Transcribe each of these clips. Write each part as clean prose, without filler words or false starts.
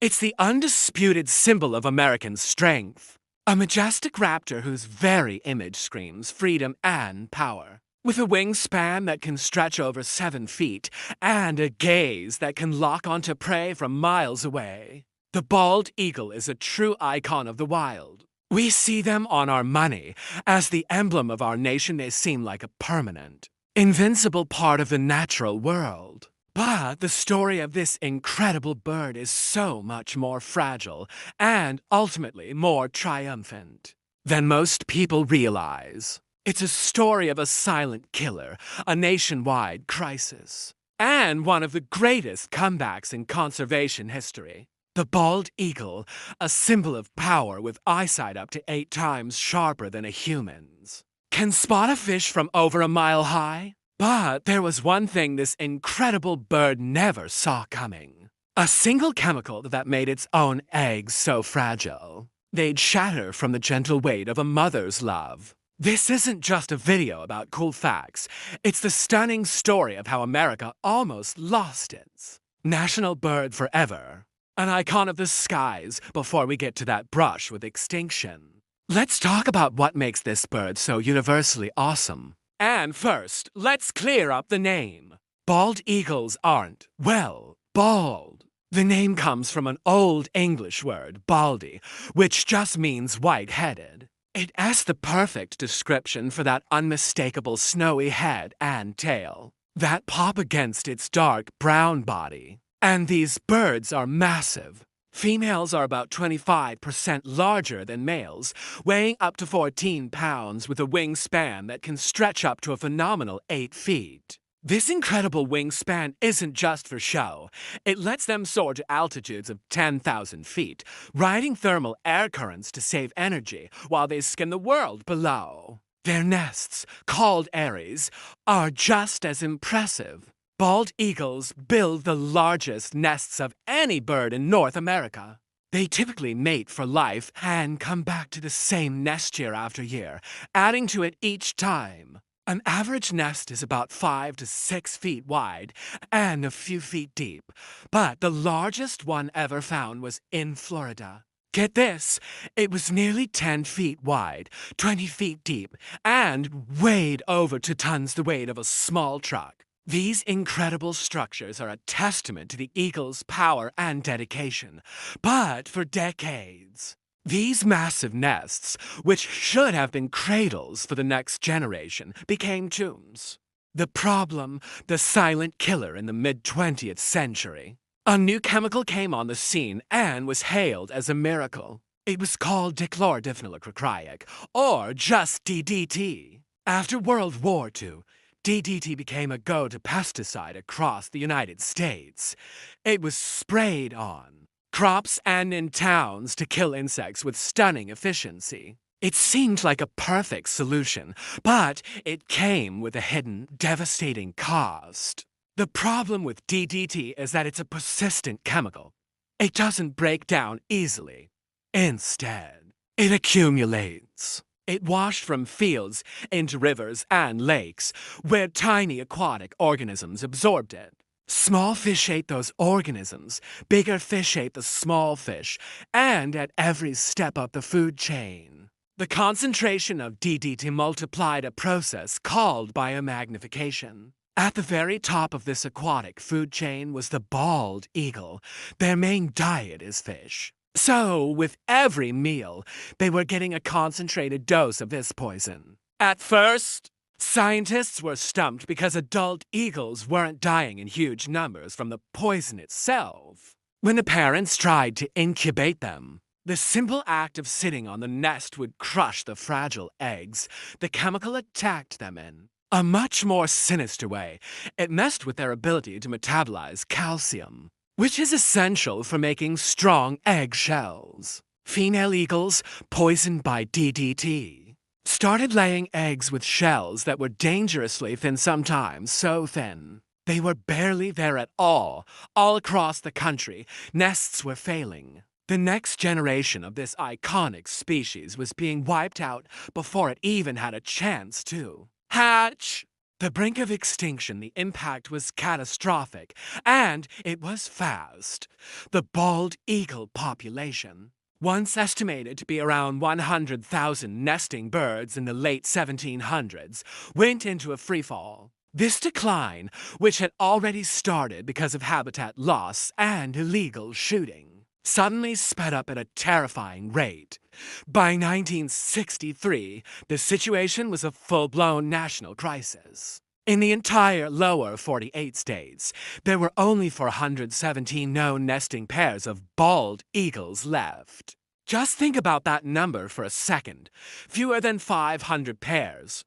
It's the undisputed symbol of American strength. A majestic raptor whose very image screams freedom and power. With a wingspan that can stretch over 7 feet and a gaze that can lock onto prey from miles away, the bald eagle is a true icon of the wild. We see them on our money. As the emblem of our nation, they seem like a permanent, invincible part of the natural world. But the story of this incredible bird is so much more fragile and ultimately more triumphant than most people realize. It's a story of a silent killer, a nationwide crisis, and one of the greatest comebacks in conservation history. The bald eagle, a symbol of power with eyesight up to 8 times sharper than a human's, can spot a fish from over a mile high. But there was one thing this incredible bird never saw coming. A single chemical that made its own eggs so fragile. They'd shatter from the gentle weight of a mother's love. This isn't just a video about cool facts. It's the stunning story of how America almost lost its national bird forever. An icon of the skies before we get to that brush with extinction. Let's talk about what makes this bird so universally awesome. And first, let's clear up the name. Bald eagles aren't, well, bald. The name comes from an old English word, baldy, which just means white-headed. It has the perfect description for that unmistakable snowy head and tail that pop against its dark brown body. And these birds are massive. Females are about 25% larger than males, weighing up to 14 pounds with a wingspan that can stretch up to a phenomenal 8 feet. This incredible wingspan isn't just for show. It lets them soar to altitudes of 10,000 feet, riding thermal air currents to save energy while they skim the world below. Their nests, called eyries, are just as impressive. Bald eagles build the largest nests of any bird in North America. They typically mate for life and come back to the same nest year after year, adding to it each time. An average nest is about 5 to 6 feet wide and a few feet deep, but the largest one ever found was in Florida. Get this, it was nearly 10 feet wide, 20 feet deep, and weighed over 2 tons the weight of a small truck. These incredible structures are a testament to the eagle's power and dedication. But for decades, these massive nests, which should have been cradles for the next generation, became tombs. The problem, the silent killer in the mid-20th century. A new chemical came on the scene and was hailed as a miracle. It was called dichlordiphenylcrochryic, or just DDT. After World War II, DDT became a go-to pesticide across the United States. It was sprayed on crops and in towns to kill insects with stunning efficiency. It seemed like a perfect solution, but it came with a hidden, devastating cost. The problem with DDT is that it's a persistent chemical. It doesn't break down easily. Instead, it accumulates. It washed from fields into rivers and lakes, where tiny aquatic organisms absorbed it. Small fish ate those organisms, bigger fish ate the small fish, and at every step up the food chain, the concentration of DDT multiplied, a process called biomagnification. At the very top of this aquatic food chain was the bald eagle. Their main diet is fish. So, with every meal, they were getting a concentrated dose of this poison. At first, scientists were stumped because adult eagles weren't dying in huge numbers from the poison itself. When the parents tried to incubate them, the simple act of sitting on the nest would crush the fragile eggs the chemical attacked them in. A much more sinister way, it messed with their ability to metabolize calcium, which is essential for making strong egg shells. Female eagles, poisoned by DDT, started laying eggs with shells that were dangerously thin, sometimes so thin they were barely there at all. All across the country, nests were failing. The next generation of this iconic species was being wiped out before it even had a chance to hatch. The brink of extinction, the impact was catastrophic, and it was fast. The bald eagle population, once estimated to be around 100,000 nesting birds in the late 1700s, went into a freefall. This decline, which had already started because of habitat loss and illegal shooting, suddenly sped up at a terrifying rate. By 1963, the situation was a full-blown national crisis. In the entire lower 48 states, there were only 417 known nesting pairs of bald eagles left. Just think about that number for a second. Fewer than 500 pairs.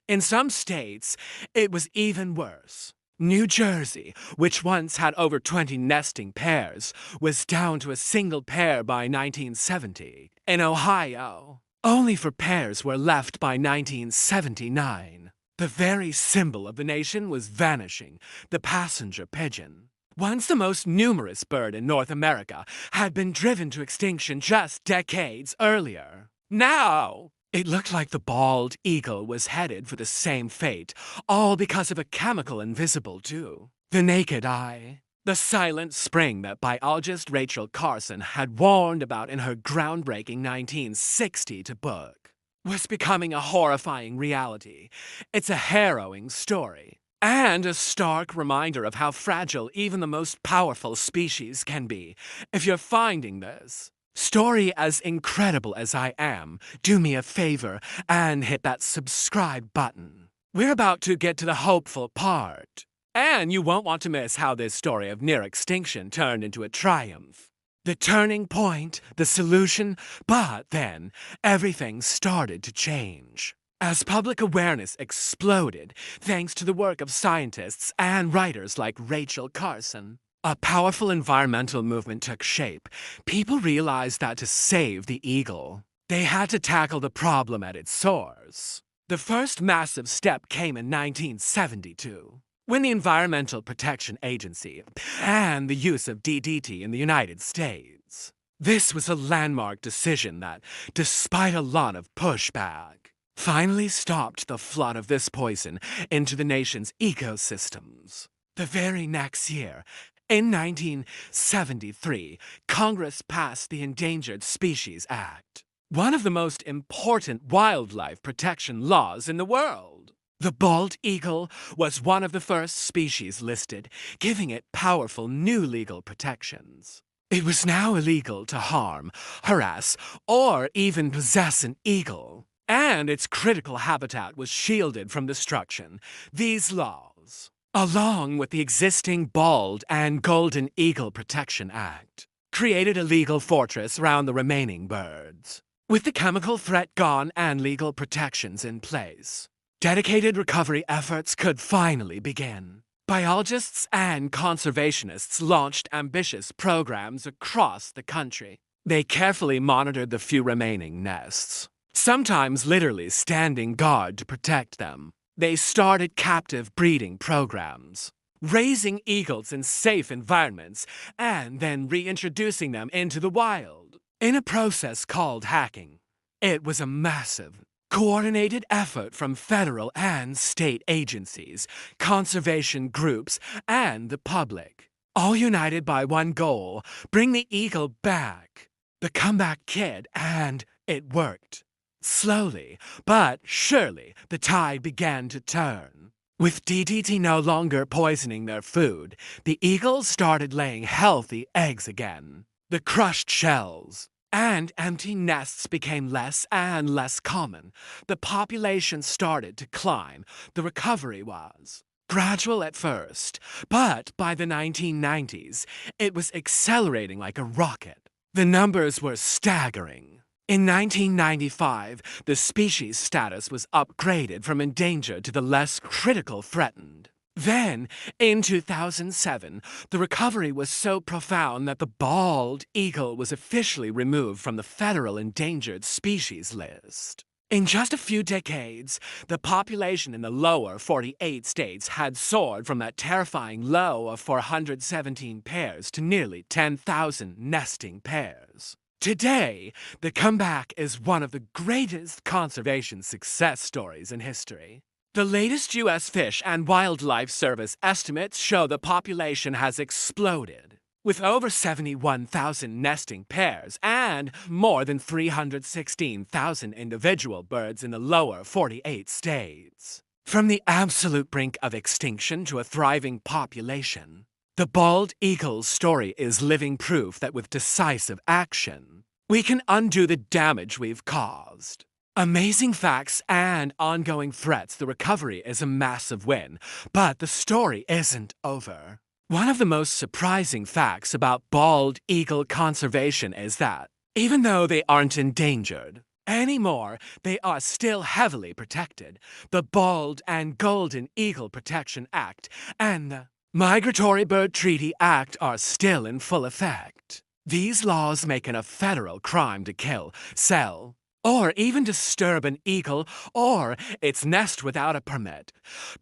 In some states, it was even worse. New Jersey, which once had over 20 nesting pairs, was down to a single pair by 1970. In Ohio, only 4 pairs were left by 1979. The very symbol of the nation was vanishing, the passenger pigeon. Once the most numerous bird in North America, had been driven to extinction just decades earlier. Now, it looked like the bald eagle was headed for the same fate, all because of a chemical invisible to the naked eye. The silent spring that biologist Rachel Carson had warned about in her groundbreaking 1960 book was becoming a horrifying reality. It's a harrowing story, and a stark reminder of how fragile even the most powerful species can be. If you're finding this story as incredible as I am, do me a favor and hit that subscribe button. We're about to get to the hopeful part, and you won't want to miss how this story of near extinction turned into a triumph. The turning point, the solution, but then everything started to change. As public awareness exploded, thanks to the work of scientists and writers like Rachel Carson, a powerful environmental movement took shape. People realized that to save the eagle, they had to tackle the problem at its source. The first massive step came in 1972. When the Environmental Protection Agency and the use of DDT in the United States. This was a landmark decision that, despite a lot of pushback, finally stopped the flood of this poison into the nation's ecosystems. The very next year, in 1973, Congress passed the Endangered Species Act, one of the most important wildlife protection laws in the world. The bald eagle was one of the first species listed, giving it powerful new legal protections. It was now illegal to harm, harass, or even possess an eagle, and its critical habitat was shielded from destruction. These laws, along with the existing Bald and Golden Eagle Protection Act, created a legal fortress around the remaining birds. With the chemical threat gone and legal protections in place, dedicated recovery efforts could finally begin. Biologists and conservationists launched ambitious programs across the country. They carefully monitored the few remaining nests, sometimes literally standing guard to protect them. They started captive breeding programs, raising eagles in safe environments and then reintroducing them into the wild in a process called hacking. It was a massive, coordinated effort from federal and state agencies, conservation groups, and the public, all united by one goal: bring the eagle back. The comeback kid, and it worked. Slowly, but surely, the tide began to turn. With DDT no longer poisoning their food, the eagles started laying healthy eggs again. The crushed shells and empty nests became less and less common. The population started to climb. The recovery was gradual at first, but by the 1990s, it was accelerating like a rocket. The numbers were staggering. In 1995, the species status was upgraded from endangered to the less critical threatened. Then, in 2007, the recovery was so profound that the bald eagle was officially removed from the federal endangered species list. In just a few decades, the population in the lower 48 states had soared from that terrifying low of 417 pairs to nearly 10,000 nesting pairs. Today, the comeback is one of the greatest conservation success stories in history. The latest U.S. Fish and Wildlife Service estimates show the population has exploded, with over 71,000 nesting pairs and more than 316,000 individual birds in the lower 48 states. From the absolute brink of extinction to a thriving population, the bald eagle's story is living proof that with decisive action, we can undo the damage we've caused. Amazing facts and ongoing threats, the recovery is a massive win, but the story isn't over. One of the most surprising facts about bald eagle conservation is that, even though they aren't endangered anymore, they are still heavily protected. The Bald and Golden Eagle Protection Act and the Migratory Bird Treaty Act are still in full effect. These laws make it a federal crime to kill, sell, or even disturb an eagle or its nest without a permit.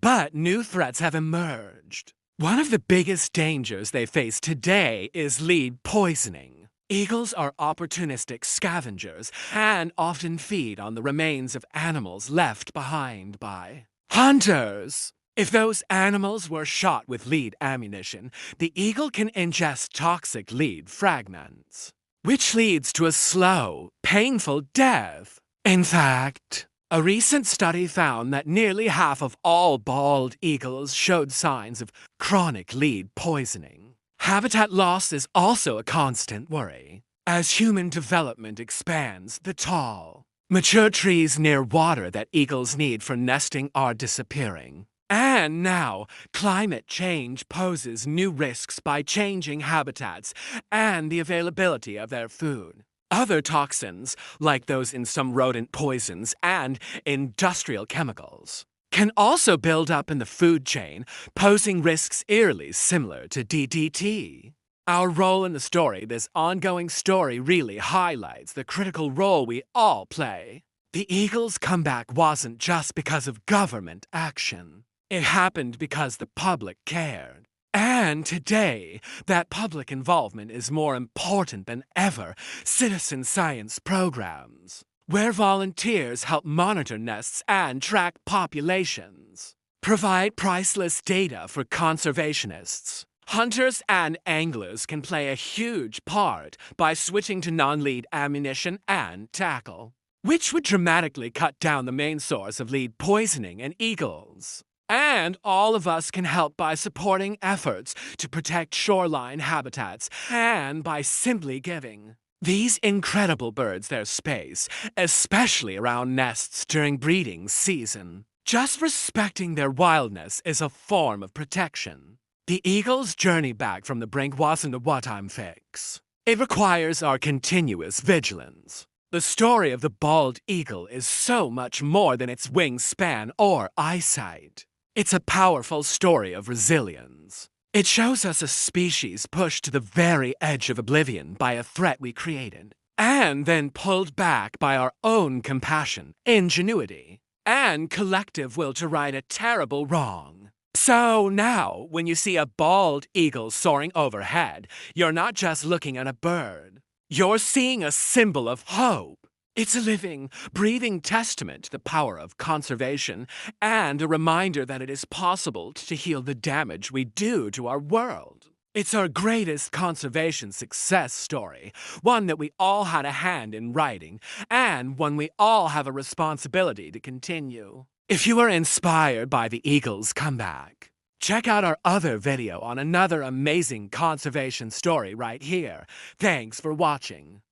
But new threats have emerged. One of the biggest dangers they face today is lead poisoning. Eagles are opportunistic scavengers and often feed on the remains of animals left behind by hunters. If those animals were shot with lead ammunition, the eagle can ingest toxic lead fragments, which leads to a slow, painful death. In fact, a recent study found that nearly half of all bald eagles showed signs of chronic lead poisoning. Habitat loss is also a constant worry. As human development expands, the tall, mature trees near water that eagles need for nesting are disappearing. And now, climate change poses new risks by changing habitats and the availability of their food. Other toxins, like those in some rodent poisons and industrial chemicals, can also build up in the food chain, posing risks eerily similar to DDT. Our role in the story, this ongoing story, really highlights the critical role we all play. The eagle's comeback wasn't just because of government action. It happened because the public cared. And today, that public involvement is more important than ever. Citizen science programs, where volunteers help monitor nests and track populations, provide priceless data for conservationists. Hunters and anglers can play a huge part by switching to non-lead ammunition and tackle, which would dramatically cut down the main source of lead poisoning in eagles. And all of us can help by supporting efforts to protect shoreline habitats and by simply giving these incredible birds their space, especially around nests during breeding season. Just respecting their wildness is a form of protection. The eagle's journey back from the brink wasn't a one-time fix. It requires our continuous vigilance. The story of the bald eagle is so much more than its wingspan or eyesight. It's a powerful story of resilience. It shows us a species pushed to the very edge of oblivion by a threat we created, and then pulled back by our own compassion, ingenuity, and collective will to right a terrible wrong. So now, when you see a bald eagle soaring overhead, you're not just looking at a bird. You're seeing a symbol of hope. It's a living, breathing testament to the power of conservation and a reminder that it is possible to heal the damage we do to our world. It's our greatest conservation success story, one that we all had a hand in writing, and one we all have a responsibility to continue. If you are inspired by the eagle's comeback, check out our other video on another amazing conservation story right here. Thanks for watching.